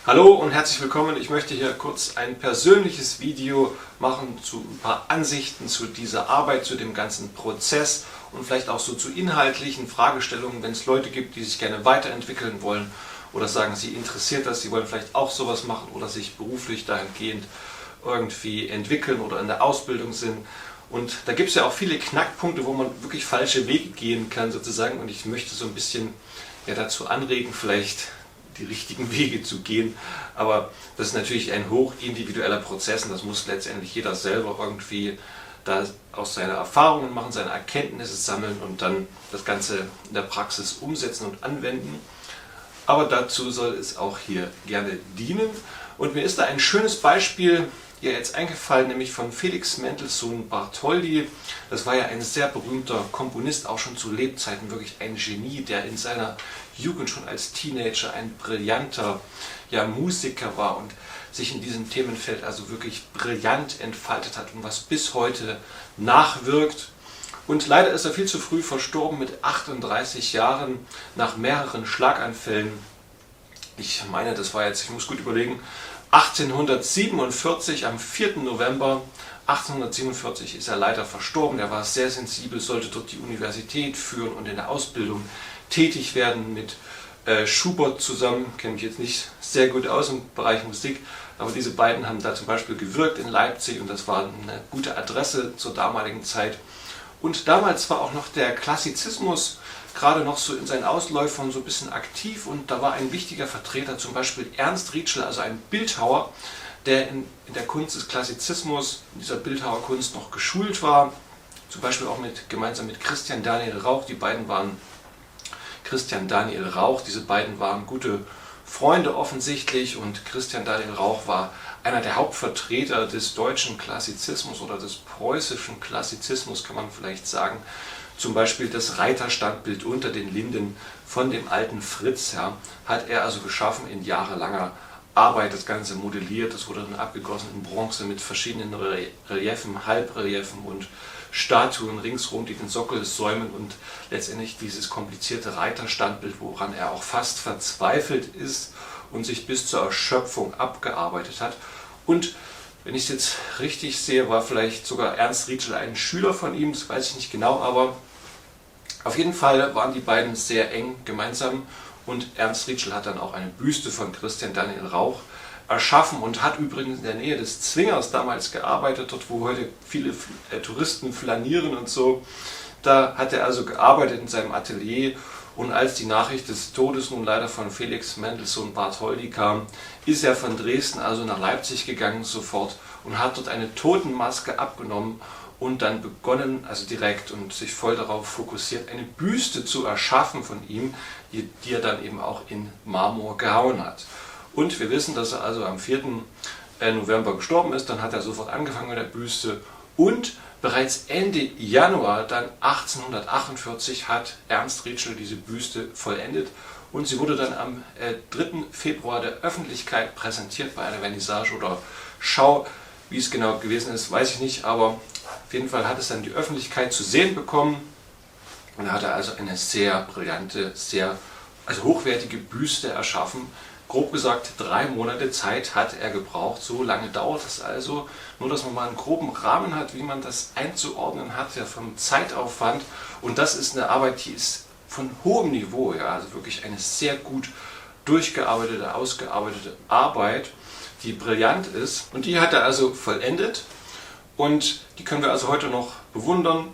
Hallo und herzlich willkommen. Ich möchte hier kurz ein persönliches Video machen zu ein paar Ansichten zu dieser Arbeit, zu dem ganzen Prozess und vielleicht auch so zu inhaltlichen Fragestellungen, wenn es Leute gibt, die sich gerne weiterentwickeln wollen oder sagen, sie interessiert das, sie wollen vielleicht auch sowas machen oder sich beruflich dahingehend irgendwie entwickeln oder in der Ausbildung sind. Und da gibt es ja auch viele Knackpunkte, wo man wirklich falsche Wege gehen kann sozusagen, und ich möchte so ein bisschen dazu anregen, vielleicht die richtigen Wege zu gehen. Aber das ist natürlich ein hochindividueller Prozess und das muss letztendlich jeder selber irgendwie da aus seinen Erfahrungen machen, seine Erkenntnisse sammeln und dann das Ganze in der Praxis umsetzen und anwenden. Aber dazu soll es auch hier gerne dienen. Und mir ist da ein schönes Beispiel jetzt eingefallen, nämlich von Felix Mendelssohn Bartholdy. Das war ja ein sehr berühmter Komponist, auch schon zu Lebzeiten wirklich ein Genie, der in seiner Jugend schon als Teenager ein brillanter Musiker war und sich in diesem Themenfeld also wirklich brillant entfaltet hat und was bis heute nachwirkt. Und leider ist er viel zu früh verstorben mit 38 Jahren nach mehreren Schlaganfällen. Ich meine, das war jetzt, ich muss gut überlegen, 1847, am 4. November 1847 ist er leider verstorben. Er war sehr sensibel, sollte dort die Universität führen und in der Ausbildung tätig werden mit Schubert zusammen. Kenne mich jetzt nicht sehr gut aus im Bereich Musik, aber diese beiden haben da zum Beispiel gewirkt in Leipzig und das war eine gute Adresse zur damaligen Zeit. Und damals war auch noch der Klassizismus gerade noch so in seinen Ausläufern so ein bisschen aktiv und da war ein wichtiger Vertreter, zum Beispiel Ernst Rietschel, also ein Bildhauer, der in der Kunst des Klassizismus, in dieser Bildhauerkunst noch geschult war, zum Beispiel auch gemeinsam mit Christian Daniel Rauch. Die beiden waren diese beiden waren gute Freunde offensichtlich und Christian Daniel Rauch war einer der Hauptvertreter des deutschen Klassizismus oder des preußischen Klassizismus, kann man vielleicht sagen. Zum Beispiel das Reiterstandbild unter den Linden von dem alten Fritz, hat er also geschaffen in jahrelanger Arbeit, das Ganze modelliert, das wurde dann abgegossen in Bronze mit verschiedenen Reliefen, Halbreliefen und Statuen ringsherum, die den Sockel säumen und letztendlich dieses komplizierte Reiterstandbild, woran er auch fast verzweifelt ist und sich bis zur Erschöpfung abgearbeitet hat. Und wenn ich es jetzt richtig sehe, war vielleicht sogar Ernst Rietschel ein Schüler von ihm, das weiß ich nicht genau, aber auf jeden Fall waren die beiden sehr eng gemeinsam und Ernst Rietschel hat dann auch eine Büste von Christian Daniel Rauch erschaffen und hat übrigens in der Nähe des Zwingers damals gearbeitet, dort wo heute viele Touristen flanieren und so. Da hat er also gearbeitet in seinem Atelier. Und als die Nachricht des Todes nun leider von Felix Mendelssohn Bartholdy kam, ist er von Dresden also nach Leipzig gegangen sofort und hat dort eine Totenmaske abgenommen und dann begonnen, also direkt und sich voll darauf fokussiert, eine Büste zu erschaffen von ihm, die er dann eben auch in Marmor gehauen hat. Und wir wissen, dass er also am 4. November gestorben ist, dann hat er sofort angefangen mit der Büste und bereits Ende Januar dann 1848 hat Ernst Rietschel diese Büste vollendet und sie wurde dann am 3. Februar der Öffentlichkeit präsentiert bei einer Vernissage oder Schau. Wie es genau gewesen ist, weiß ich nicht, aber auf jeden Fall hat es dann die Öffentlichkeit zu sehen bekommen und da hat er also eine sehr brillante, also hochwertige Büste erschaffen. Grob gesagt 3 Monate Zeit hat er gebraucht, so lange dauert es also. Nur, dass man mal einen groben Rahmen hat, wie man das einzuordnen hat, vom Zeitaufwand. Und das ist eine Arbeit, die ist von hohem Niveau, also wirklich eine sehr gut durchgearbeitete, ausgearbeitete Arbeit, die brillant ist. Und die hat er also vollendet und die können wir also heute noch bewundern.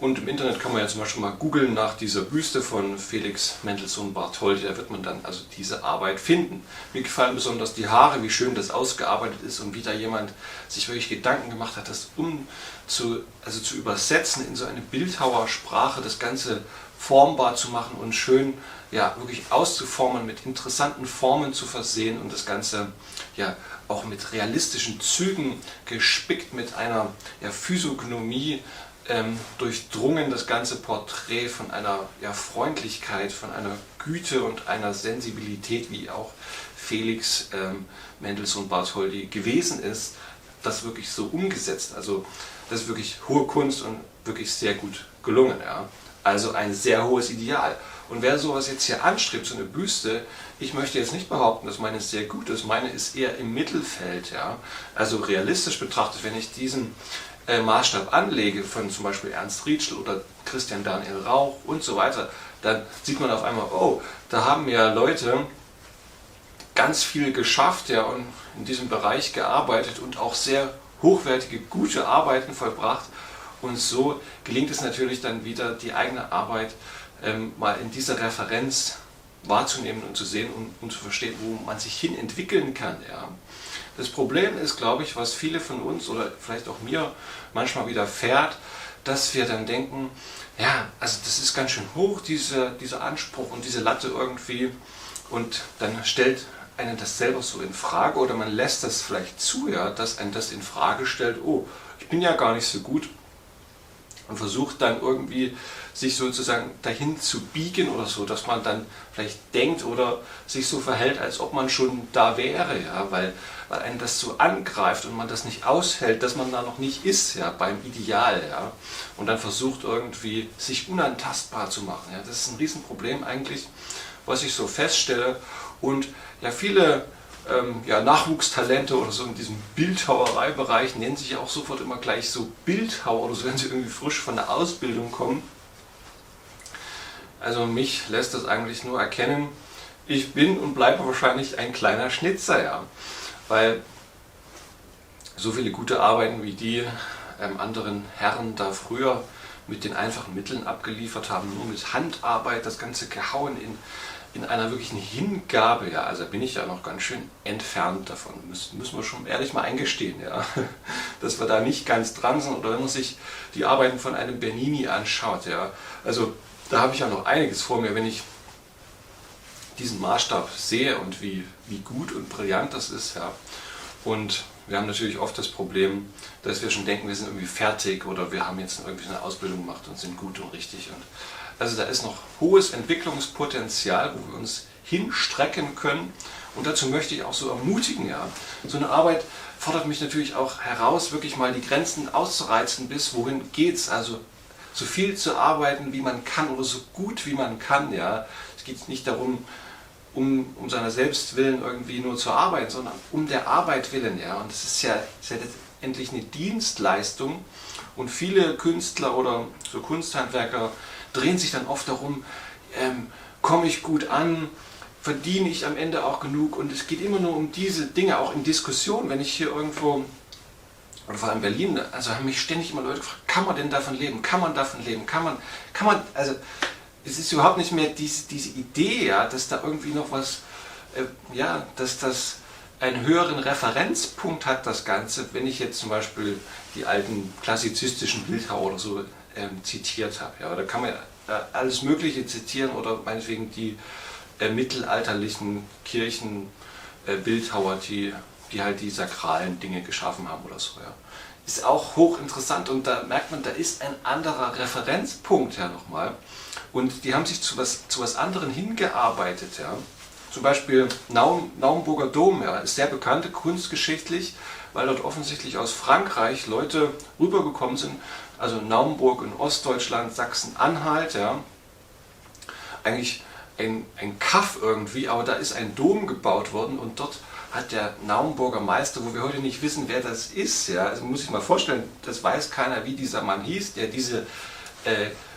Und im Internet kann man ja zum Beispiel mal googeln nach dieser Büste von Felix Mendelssohn Bartholdy, da wird man dann also diese Arbeit finden. Mir gefallen besonders die Haare, wie schön das ausgearbeitet ist und wie da jemand sich wirklich Gedanken gemacht hat, das zu übersetzen in so eine Bildhauersprache, das Ganze formbar zu machen und schön wirklich auszuformen, mit interessanten Formen zu versehen und das Ganze auch mit realistischen Zügen gespickt, mit einer Physiognomie durchdrungen, das ganze Porträt von einer Freundlichkeit, von einer Güte und einer Sensibilität, wie auch Felix Mendelssohn Bartholdy gewesen ist, das wirklich so umgesetzt. Also das ist wirklich hohe Kunst und wirklich sehr gut gelungen. Also ein sehr hohes Ideal. Und wer sowas jetzt hier anstrebt, so eine Büste, ich möchte jetzt nicht behaupten, dass meine sehr gut ist. Meine ist eher im Mittelfeld. Ja? Also realistisch betrachtet, wenn ich diesen Maßstab anlege von zum Beispiel Ernst Rietschel oder Christian Daniel Rauch und so weiter, dann sieht man auf einmal, oh, da haben ja Leute ganz viel geschafft, ja, und in diesem Bereich gearbeitet und auch sehr hochwertige, gute Arbeiten vollbracht. Und so gelingt es natürlich dann wieder, die eigene Arbeit mal in dieser Referenz wahrzunehmen und zu sehen und zu verstehen, wo man sich hin entwickeln kann. Ja. Das Problem ist, glaube ich, was viele von uns oder vielleicht auch mir manchmal widerfährt, dass wir dann denken, ja, also das ist ganz schön hoch, dieser Anspruch und diese Latte irgendwie, und dann stellt einen das selber so in Frage oder man lässt das vielleicht zu, ja, dass einen das in Frage stellt, oh, ich bin ja gar nicht so gut, und versucht dann irgendwie sich sozusagen dahin zu biegen oder so, dass man dann vielleicht denkt oder sich so verhält, als ob man schon da wäre, ja, weil einen das so angreift und man das nicht aushält, dass man da noch nicht ist, ja, beim Ideal, ja, und dann versucht irgendwie sich unantastbar zu machen, ja. Das ist ein Riesenproblem eigentlich, was ich so feststelle, und ja, viele Nachwuchstalente oder so in diesem Bildhauereibereich nennen sich ja auch sofort immer gleich so Bildhauer oder so, wenn sie irgendwie frisch von der Ausbildung kommen. Also mich lässt das eigentlich nur erkennen, ich bin und bleibe wahrscheinlich ein kleiner Schnitzer, ja, weil so viele gute Arbeiten wie die anderen Herren da früher mit den einfachen Mitteln abgeliefert haben, nur mit Handarbeit, das Ganze gehauen in einer wirklichen Hingabe, ja, also bin ich ja noch ganz schön entfernt davon, müssen wir schon ehrlich mal eingestehen, ja, dass wir da nicht ganz dran sind. Oder wenn man sich die Arbeiten von einem Bernini anschaut, ja, also da habe ich ja noch einiges vor mir, wenn ich diesen Maßstab sehe und wie gut und brillant das ist, ja. Und wir haben natürlich oft das Problem, dass wir schon denken, wir sind irgendwie fertig oder wir haben jetzt irgendwie eine Ausbildung gemacht und sind gut und richtig. Und also da ist noch hohes Entwicklungspotenzial, wo wir uns hinstrecken können. Und dazu möchte ich auch so ermutigen, ja. So eine Arbeit fordert mich natürlich auch heraus, wirklich mal die Grenzen auszureizen, bis wohin geht's. Also so viel zu arbeiten, wie man kann oder so gut wie man kann, ja. Es geht nicht darum, um seiner selbst willen irgendwie nur zu arbeiten, sondern um der Arbeit willen, ja. Und das ist ja letztendlich eine Dienstleistung. Und viele Künstler oder so Kunsthandwerker drehen sich dann oft darum, komme ich gut an, verdiene ich am Ende auch genug, und es geht immer nur um diese Dinge, auch in Diskussionen, wenn ich hier irgendwo, oder vor allem in Berlin, also haben mich ständig immer Leute gefragt, kann man denn davon leben, kann man davon leben, kann man, also es ist überhaupt nicht mehr diese Idee, ja, dass da irgendwie noch was, dass das einen höheren Referenzpunkt hat, das Ganze, wenn ich jetzt zum Beispiel die alten klassizistischen Bildhauer oder so zitiert habe. Ja, da kann man alles Mögliche zitieren oder meinetwegen die mittelalterlichen Kirchenbildhauer, die halt die sakralen Dinge geschaffen haben oder so. Ja. Ist auch hochinteressant, und da merkt man, da ist ein anderer Referenzpunkt ja nochmal, und die haben sich zu was anderem hingearbeitet. Ja. Zum Beispiel Naumburger Dom, ja, ist sehr bekannt kunstgeschichtlich, weil dort offensichtlich aus Frankreich Leute rübergekommen sind, also Naumburg in Ostdeutschland, Sachsen-Anhalt, ja, eigentlich ein Kaff irgendwie, aber da ist ein Dom gebaut worden, und dort hat der Naumburger Meister, wo wir heute nicht wissen, wer das ist, ja, also muss ich mal vorstellen, das weiß keiner, wie dieser Mann hieß, der diese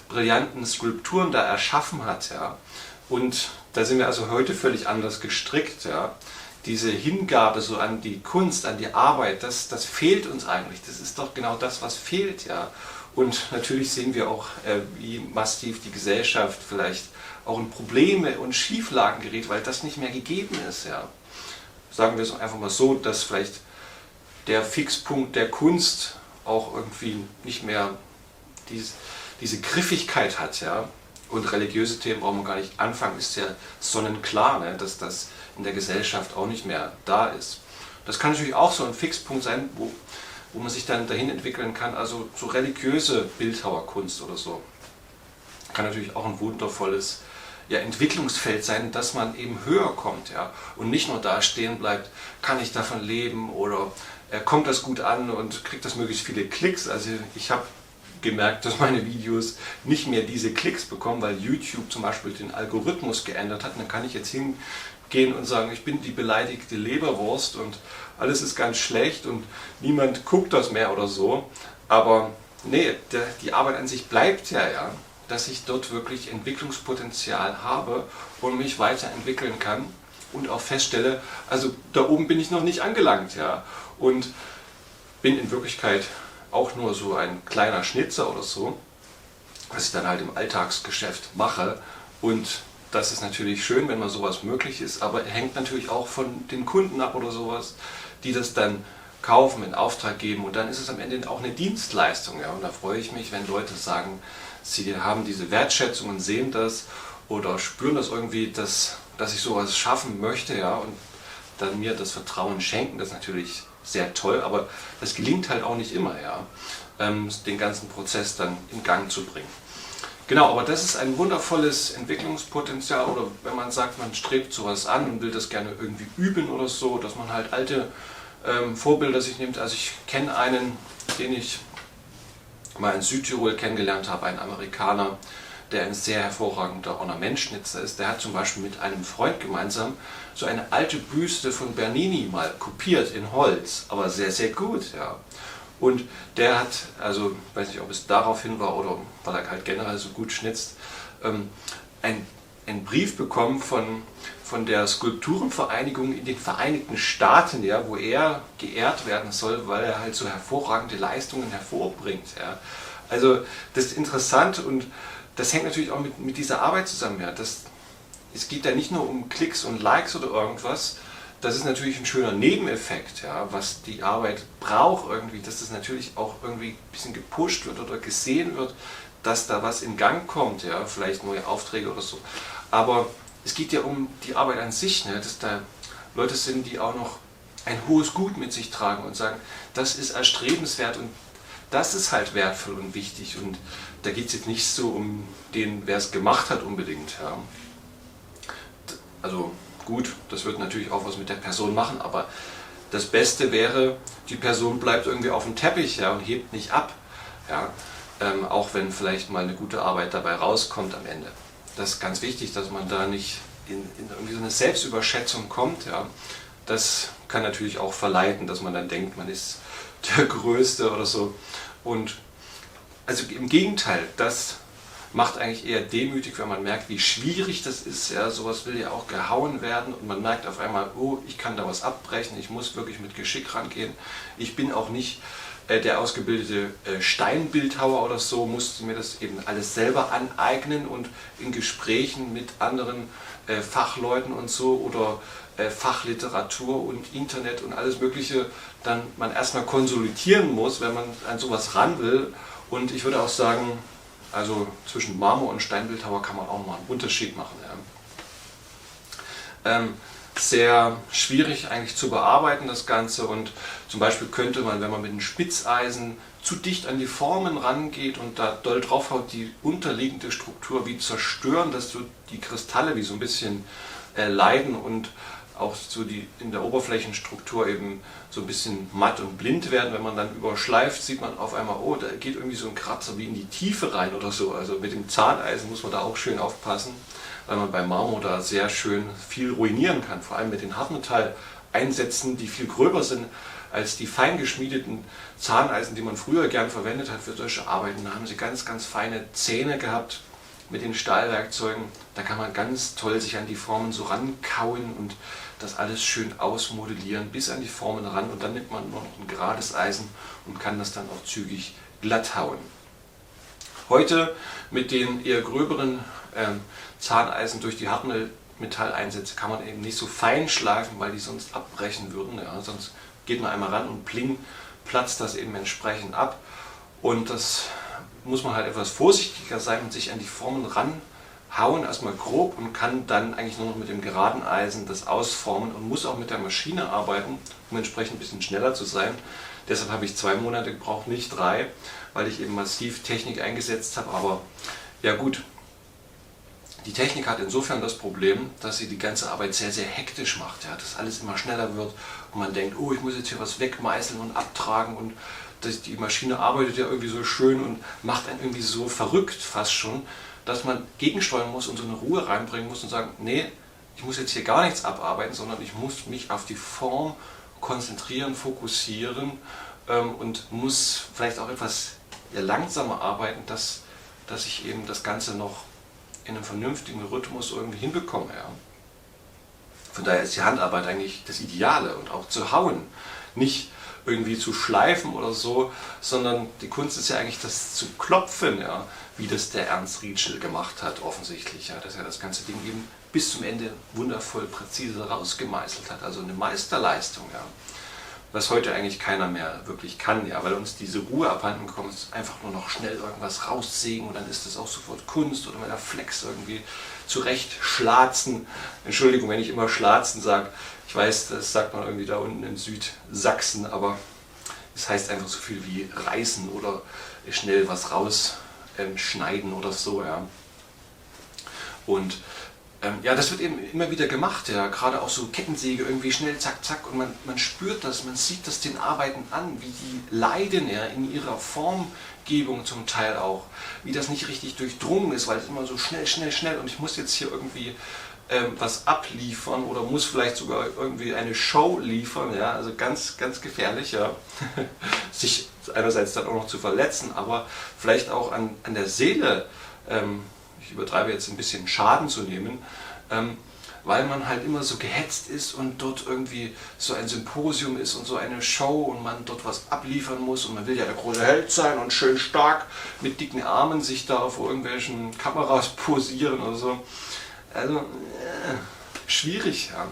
brillanten Skulpturen da erschaffen hat, ja, und da sind wir also heute völlig anders gestrickt, ja. Diese Hingabe so an die Kunst, an die Arbeit, das fehlt uns eigentlich. Das ist doch genau das, was fehlt, ja. Und natürlich sehen wir auch, wie massiv die Gesellschaft vielleicht auch in Probleme und Schieflagen gerät, weil das nicht mehr gegeben ist, ja. Sagen wir es einfach mal so, dass vielleicht der Fixpunkt der Kunst auch irgendwie nicht mehr diese Griffigkeit hat, ja. Und religiöse Themen brauchen wir gar nicht anfangen, ist ja sonnenklar, ne, dass das in der Gesellschaft auch nicht mehr da ist. Das kann natürlich auch so ein Fixpunkt sein, wo man sich dann dahin entwickeln kann, also so religiöse Bildhauerkunst oder so. Kann natürlich auch ein wundervolles Entwicklungsfeld sein, dass man eben höher kommt, ja, und nicht nur da stehen bleibt, kann ich davon leben oder kommt das gut an und kriegt das möglichst viele Klicks. Also ich habe gemerkt, dass meine Videos nicht mehr diese Klicks bekommen, weil YouTube zum Beispiel den Algorithmus geändert hat. Und dann kann ich jetzt hingehen und sagen, ich bin die beleidigte Leberwurst und alles ist ganz schlecht und niemand guckt das mehr oder so. Aber nee, die Arbeit an sich bleibt ja, dass ich dort wirklich Entwicklungspotenzial habe und mich weiterentwickeln kann und auch feststelle, also da oben bin ich noch nicht angelangt, ja, und bin in Wirklichkeit auch nur so ein kleiner Schnitzer oder so, was ich dann halt im Alltagsgeschäft mache. Und das ist natürlich schön, wenn mal sowas möglich ist, aber hängt natürlich auch von den Kunden ab oder sowas, die das dann kaufen, in Auftrag geben, und dann ist es am Ende auch eine Dienstleistung, ja, und da freue ich mich, wenn Leute sagen, sie haben diese Wertschätzung und sehen das oder spüren das irgendwie, dass ich sowas schaffen möchte, ja, und dann mir das Vertrauen schenken. Das ist natürlich sehr toll, aber das gelingt halt auch nicht immer, ja, den ganzen Prozess dann in Gang zu bringen. Genau, aber das ist ein wundervolles Entwicklungspotenzial, oder wenn man sagt, man strebt sowas an und will das gerne irgendwie üben oder so, dass man halt alte Vorbilder sich nimmt. Also ich kenne einen, den ich mal in Südtirol kennengelernt habe, einen Amerikaner, der ein sehr hervorragender Ornamentschnitzer ist. Der hat zum Beispiel mit einem Freund gemeinsam so eine alte Büste von Bernini mal kopiert in Holz, aber sehr, sehr gut, ja. Und der hat, also ich weiß nicht, ob es daraufhin war oder weil er halt generell so gut schnitzt, einen Brief bekommen von der Skulpturenvereinigung in den Vereinigten Staaten, ja, wo er geehrt werden soll, weil er halt so hervorragende Leistungen hervorbringt. Ja. Also das ist interessant, und das hängt natürlich auch mit dieser Arbeit zusammen. Ja. Es geht da nicht nur um Klicks und Likes oder irgendwas. Das ist natürlich ein schöner Nebeneffekt, ja, was die Arbeit braucht irgendwie, dass das natürlich auch irgendwie ein bisschen gepusht wird oder gesehen wird, dass da was in Gang kommt, ja, vielleicht neue Aufträge oder so. Aber es geht ja um die Arbeit an sich, ne, dass da Leute sind, die auch noch ein hohes Gut mit sich tragen und sagen, das ist erstrebenswert und das ist halt wertvoll und wichtig. Und da geht es jetzt nicht so um den, wer es gemacht hat unbedingt. Ja. Also gut, das wird natürlich auch was mit der Person machen, aber das Beste wäre, die Person bleibt irgendwie auf dem Teppich, ja, und hebt nicht ab. Ja. Auch wenn vielleicht mal eine gute Arbeit dabei rauskommt am Ende. Das ist ganz wichtig, dass man da nicht in irgendwie so eine Selbstüberschätzung kommt. Ja. Das kann natürlich auch verleiten, dass man dann denkt, man ist der Größte oder so. Und also im Gegenteil, das macht eigentlich eher demütig, wenn man merkt, wie schwierig das ist. Ja. Sowas will ja auch gehauen werden und man merkt auf einmal, oh, ich kann da was abbrechen, ich muss wirklich mit Geschick rangehen. Ich bin auch nicht der ausgebildete Steinbildhauer oder so, musste mir das eben alles selber aneignen und in Gesprächen mit anderen Fachleuten und so oder Fachliteratur und Internet und alles Mögliche dann man erstmal konsolidieren muss, wenn man an sowas ran will. Und ich würde auch sagen, also zwischen Marmor und Steinbildhauer kann man auch mal einen Unterschied machen. Ja. Sehr schwierig eigentlich zu bearbeiten, das Ganze, und zum Beispiel könnte man, wenn man mit einem Spitzeisen zu dicht an die Formen rangeht und da doll draufhaut, die unterliegende Struktur wie zerstören, dass so die Kristalle wie so ein bisschen leiden und auch so die in der Oberflächenstruktur eben so ein bisschen matt und blind werden. Wenn man dann überschleift, sieht man auf einmal, oh, da geht irgendwie so ein Kratzer wie in die Tiefe rein oder so. Also mit dem Zahneisen muss man da auch schön aufpassen, weil man bei Marmor da sehr schön viel ruinieren kann, vor allem mit den Hartmetalleinsätzen, die viel gröber sind als die fein geschmiedeten Zahneisen, die man früher gern verwendet hat für solche Arbeiten. Da haben sie ganz, ganz feine Zähne gehabt mit den Stahlwerkzeugen. Da kann man ganz toll sich an die Formen so rankauen und das alles schön ausmodellieren bis an die Formen ran, und dann nimmt man nur noch ein gerades Eisen und kann das dann auch zügig glatt hauen. Heute mit den eher gröberen Zahneisen durch die Hartmetalleinsätze kann man eben nicht so fein schleifen, weil die sonst abbrechen würden. Ja. Sonst geht man einmal ran und pling, platzt das eben entsprechend ab. Und das muss man halt etwas vorsichtiger sein und sich an die Formen ranhauen, erstmal grob, und kann dann eigentlich nur noch mit dem geraden Eisen das ausformen und muss auch mit der Maschine arbeiten, um entsprechend ein bisschen schneller zu sein. Deshalb habe ich 2 Monate gebraucht, nicht 3, weil ich eben massiv Technik eingesetzt habe. Aber ja gut, die Technik hat insofern das Problem, dass sie die ganze Arbeit sehr, sehr hektisch macht. Ja, dass alles immer schneller wird und man denkt, oh, ich muss jetzt hier was wegmeißeln und abtragen und die Maschine arbeitet ja irgendwie so schön und macht einen irgendwie so verrückt fast schon, dass man gegensteuern muss und so eine Ruhe reinbringen muss und sagen, nee, ich muss jetzt hier gar nichts abarbeiten, sondern ich muss mich auf die Form konzentrieren, fokussieren und muss vielleicht auch etwas langsamer arbeiten, dass ich eben das Ganze noch in einem vernünftigen Rhythmus irgendwie hinbekomme. Ja. Von daher ist die Handarbeit eigentlich das Ideale und auch zu hauen, nicht irgendwie zu schleifen oder so, sondern die Kunst ist ja eigentlich das zu klopfen, ja, wie das der Ernst Rietschel gemacht hat, offensichtlich, ja, dass er das ganze Ding eben bis zum Ende wundervoll präzise rausgemeißelt hat, also eine Meisterleistung, ja, was heute eigentlich keiner mehr wirklich kann, ja, weil uns diese Ruhe abhanden gekommen ist, einfach nur noch schnell irgendwas raussägen und dann ist das auch sofort Kunst oder mit der Flex irgendwie zurecht schlatzen. Entschuldigung, wenn ich immer schlatzen sage, ich weiß, das sagt man irgendwie da unten in Südsachsen, aber es heißt einfach so viel wie reißen oder schnell was rausschneiden oder so, ja. Und ja, das wird eben immer wieder gemacht, ja, gerade auch so Kettensäge irgendwie schnell, zack, zack, und man spürt das, man sieht das den Arbeiten an, wie die leiden, ja, in ihrer Formgebung zum Teil auch, wie das nicht richtig durchdrungen ist, weil es immer so schnell, schnell, schnell und ich muss jetzt hier irgendwie was abliefern oder muss vielleicht sogar irgendwie eine Show liefern, ja, also ganz, ganz gefährlich, ja, sich einerseits dann auch noch zu verletzen, aber vielleicht auch an der Seele, ich übertreibe jetzt ein bisschen, Schaden zu nehmen, weil man halt immer so gehetzt ist und dort irgendwie so ein Symposium ist und so eine Show und man dort was abliefern muss und man will ja der große Held sein und schön stark mit dicken Armen sich da vor irgendwelchen Kameras posieren oder so. Also, schwierig. Ja.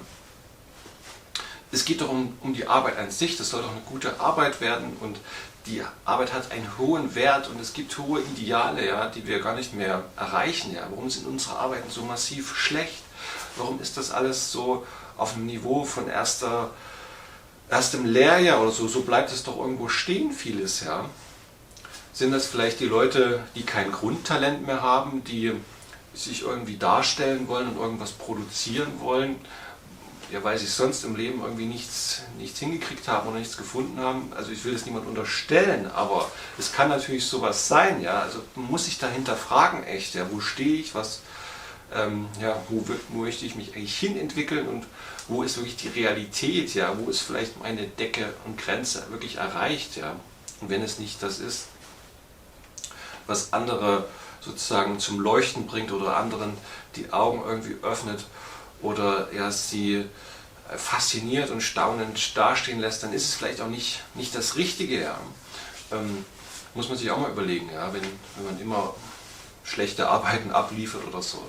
Es geht doch um die Arbeit an sich, das soll doch eine gute Arbeit werden und die Arbeit hat einen hohen Wert und es gibt hohe Ideale, ja, die wir gar nicht mehr erreichen. Ja. Warum sind unsere Arbeiten so massiv schlecht? Warum ist das alles so auf dem Niveau von erstem Lehrjahr oder so? So bleibt es doch irgendwo stehen, vieles. Ja. Sind das vielleicht die Leute, die kein Grundtalent mehr haben, die sich irgendwie darstellen wollen und irgendwas produzieren wollen, ja, weil sie sonst im Leben irgendwie nichts hingekriegt haben oder nichts gefunden haben. Also ich will das niemand unterstellen, aber es kann natürlich sowas sein, ja. Also man muss sich dahinter fragen, echt, ja, wo stehe ich, ja, wo möchte ich mich eigentlich hinentwickeln und wo ist wirklich die Realität, ja, wo ist vielleicht meine Decke und Grenze wirklich erreicht, ja. Und wenn es nicht das ist, was andere sozusagen zum Leuchten bringt oder anderen die Augen irgendwie öffnet oder ja, sie fasziniert und staunend dastehen lässt, dann ist es vielleicht auch nicht das Richtige. Ja. Muss man sich auch mal überlegen, ja, wenn man immer schlechte Arbeiten abliefert oder so.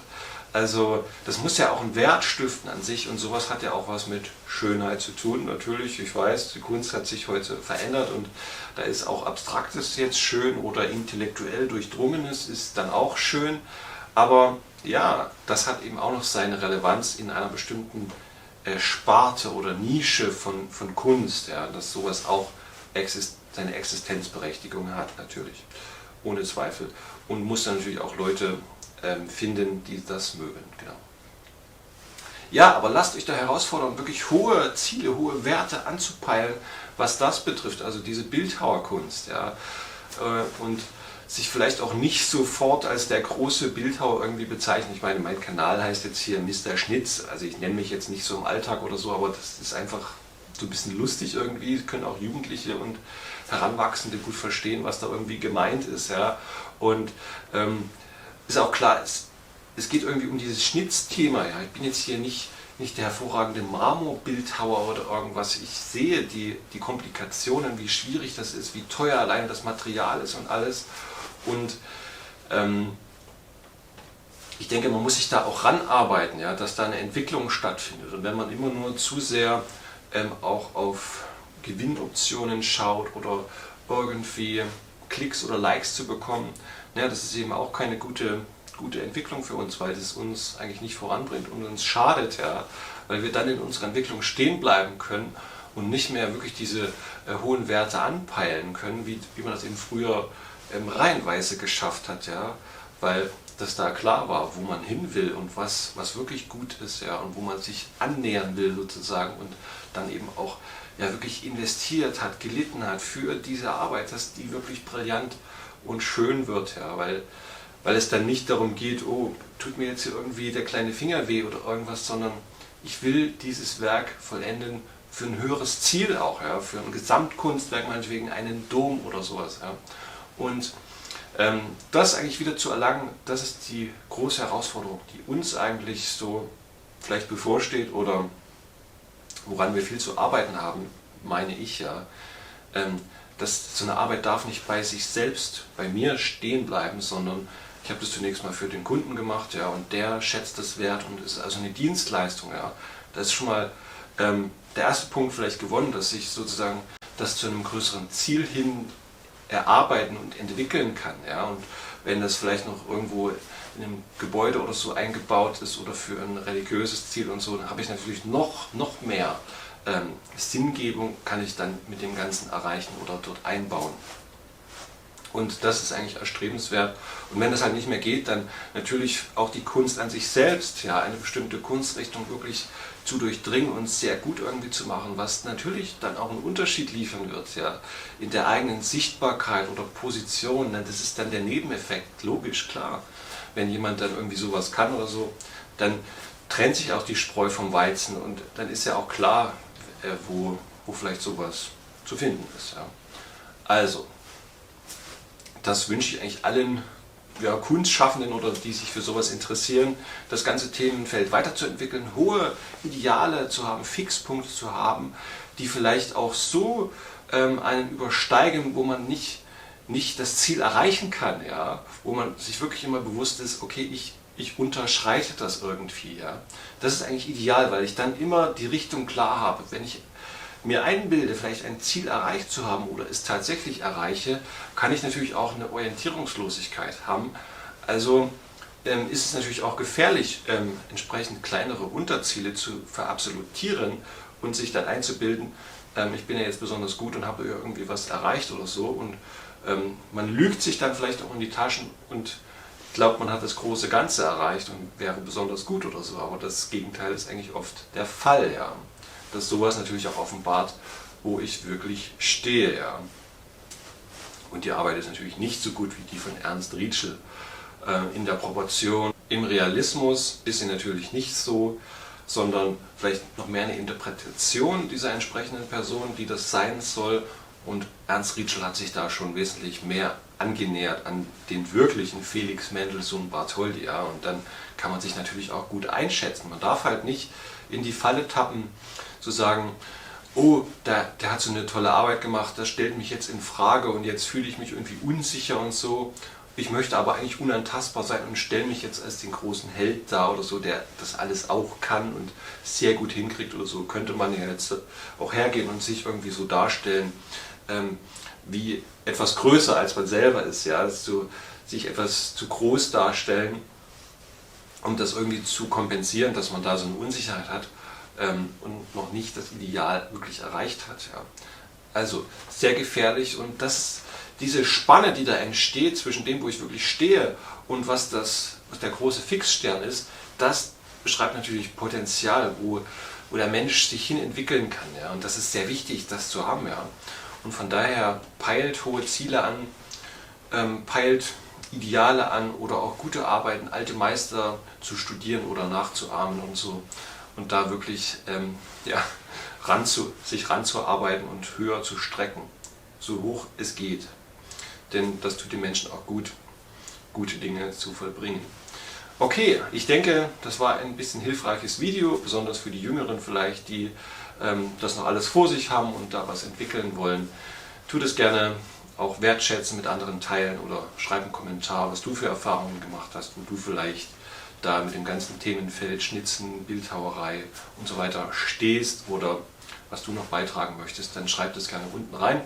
Also das muss ja auch einen Wert stiften an sich und sowas hat ja auch was mit Schönheit zu tun. Natürlich, ich weiß, die Kunst hat sich heute verändert und da ist auch Abstraktes jetzt schön oder intellektuell Durchdrungenes ist dann auch schön. Aber ja, das hat eben auch noch seine Relevanz in einer bestimmten Sparte oder Nische von Kunst, ja, dass sowas auch seine Existenzberechtigung hat, natürlich, ohne Zweifel. Und muss dann natürlich auch Leute finden, die das mögen. Genau. Ja, aber lasst euch da herausfordern, wirklich hohe Ziele, hohe Werte anzupeilen, was das betrifft, also diese Bildhauerkunst. Ja, und sich vielleicht auch nicht sofort als der große Bildhauer irgendwie bezeichnen. Ich meine, mein Kanal heißt jetzt hier Mr. Schnitz, also ich nenne mich jetzt nicht so im Alltag oder so, aber das ist einfach so ein bisschen lustig irgendwie, können auch Jugendliche und Heranwachsende gut verstehen, was da irgendwie gemeint ist. Ja. Und ist auch klar, es geht irgendwie um dieses Schnitzthema. Ja. Ich bin jetzt hier nicht der hervorragende Marmorbildhauer oder irgendwas. Ich sehe die Komplikationen, wie schwierig das ist, wie teuer allein das Material ist und alles. Und ich denke, man muss sich da auch ranarbeiten, ja, dass da eine Entwicklung stattfindet. Und wenn man immer nur zu sehr auch auf Gewinnoptionen schaut oder irgendwie Klicks oder Likes zu bekommen, ja, das ist eben auch keine gute Entwicklung für uns, weil es uns eigentlich nicht voranbringt und uns schadet, ja, weil wir dann in unserer Entwicklung stehen bleiben können und nicht mehr wirklich diese hohen Werte anpeilen können, wie man das eben früher reihenweise geschafft hat, ja, weil das da klar war, wo man hin will und was wirklich gut ist, ja, und wo man sich annähern will sozusagen und dann eben auch ja wirklich investiert hat, gelitten hat für diese Arbeit, dass die wirklich brillant und schön wird, ja, weil es dann nicht darum geht, oh, tut mir jetzt hier irgendwie der kleine Finger weh oder irgendwas, sondern ich will dieses Werk vollenden für ein höheres Ziel auch, ja, für ein Gesamtkunstwerk, meinetwegen einen Dom oder sowas. Ja. Und das eigentlich wieder zu erlangen, das ist die große Herausforderung, die uns eigentlich so vielleicht bevorsteht oder woran wir viel zu arbeiten haben, meine ich ja. So eine Arbeit darf nicht bei sich selbst, bei mir stehen bleiben, sondern ich habe das zunächst mal für den Kunden gemacht, ja, und der schätzt das wert und ist also eine Dienstleistung, ja. Das ist schon mal der erste Punkt vielleicht gewonnen, dass ich sozusagen das zu einem größeren Ziel hin erarbeiten und entwickeln kann, ja. Und wenn das vielleicht noch irgendwo in einem Gebäude oder so eingebaut ist oder für ein religiöses Ziel und so, dann habe ich natürlich noch mehr Sinngebung, kann ich dann mit dem Ganzen erreichen oder dort einbauen. Und das ist eigentlich erstrebenswert. Und wenn das halt nicht mehr geht, dann natürlich auch die Kunst an sich selbst, ja, eine bestimmte Kunstrichtung wirklich zu durchdringen und sehr gut irgendwie zu machen, was natürlich dann auch einen Unterschied liefern wird, ja, in der eigenen Sichtbarkeit oder Position. Das ist dann der Nebeneffekt, logisch, klar. Wenn jemand dann irgendwie sowas kann oder so, dann trennt sich auch die Spreu vom Weizen und dann ist ja auch klar, wo vielleicht sowas zu finden ist. Ja. Also, das wünsche ich eigentlich allen Kunstschaffenden oder die sich für sowas interessieren, das ganze Themenfeld weiterzuentwickeln, hohe Ideale zu haben, Fixpunkte zu haben, die vielleicht auch so einen übersteigen, wo man nicht das Ziel erreichen kann, ja, wo man sich wirklich immer bewusst ist, okay, ich unterschreite das irgendwie. Ja. Das ist eigentlich ideal, weil ich dann immer die Richtung klar habe. Wenn ich mir einbilde, vielleicht ein Ziel erreicht zu haben oder es tatsächlich erreiche, kann ich natürlich auch eine Orientierungslosigkeit haben. Also ist es natürlich auch gefährlich, entsprechend kleinere Unterziele zu verabsolutieren und sich dann einzubilden, ich bin ja jetzt besonders gut und habe irgendwie was erreicht oder so. Und man lügt sich dann vielleicht auch in die Taschen und glaubt, man hat das große Ganze erreicht und wäre besonders gut oder so. Aber das Gegenteil ist eigentlich oft der Fall, ja. Dass sowas natürlich auch offenbart, wo ich wirklich stehe. Ja. Und die Arbeit ist natürlich nicht so gut wie die von Ernst Rietschel in der Proportion. Im Realismus ist sie natürlich nicht so, sondern vielleicht noch mehr eine Interpretation dieser entsprechenden Person, die das sein soll. Und Ernst Rietschel hat sich da schon wesentlich mehr angenähert an den wirklichen Felix Mendelssohn Bartholdy. Ja. Und dann kann man sich natürlich auch gut einschätzen. Man darf halt nicht in die Falle tappen, zu sagen, oh, der hat so eine tolle Arbeit gemacht, das stellt mich jetzt in Frage und jetzt fühle ich mich irgendwie unsicher und so. Ich möchte aber eigentlich unantastbar sein und stelle mich jetzt als den großen Held dar oder so, der das alles auch kann und sehr gut hinkriegt oder so. Könnte man ja jetzt auch hergehen und sich irgendwie so darstellen, wie etwas größer als man selber ist, ja, also sich etwas zu groß darstellen, um das irgendwie zu kompensieren, dass man da so eine Unsicherheit hat. Und noch nicht das Ideal wirklich erreicht hat. Ja. Also sehr gefährlich und diese Spanne, die da entsteht zwischen dem, wo ich wirklich stehe und was der große Fixstern ist, das beschreibt natürlich Potenzial, wo der Mensch sich hin entwickeln kann. Ja. Und das ist sehr wichtig, das zu haben. Ja. Und von daher peilt hohe Ziele an, peilt Ideale an oder auch gute Arbeiten, alte Meister zu studieren oder nachzuahmen und so. Und da wirklich sich ranzuarbeiten und höher zu strecken, so hoch es geht. Denn das tut den Menschen auch gut, gute Dinge zu vollbringen. Okay, ich denke, das war ein bisschen hilfreiches Video, besonders für die Jüngeren vielleicht, die das noch alles vor sich haben und da was entwickeln wollen. Tut es gerne, auch wertschätzen, mit anderen teilen oder schreib einen Kommentar, was du für Erfahrungen gemacht hast, wo du vielleicht da mit dem ganzen Themenfeld Schnitzen, Bildhauerei und so weiter stehst oder was du noch beitragen möchtest, dann schreib das gerne unten rein.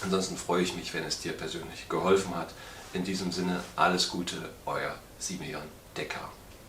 Ansonsten freue ich mich, wenn es dir persönlich geholfen hat. In diesem Sinne, alles Gute, euer Simeon Decker.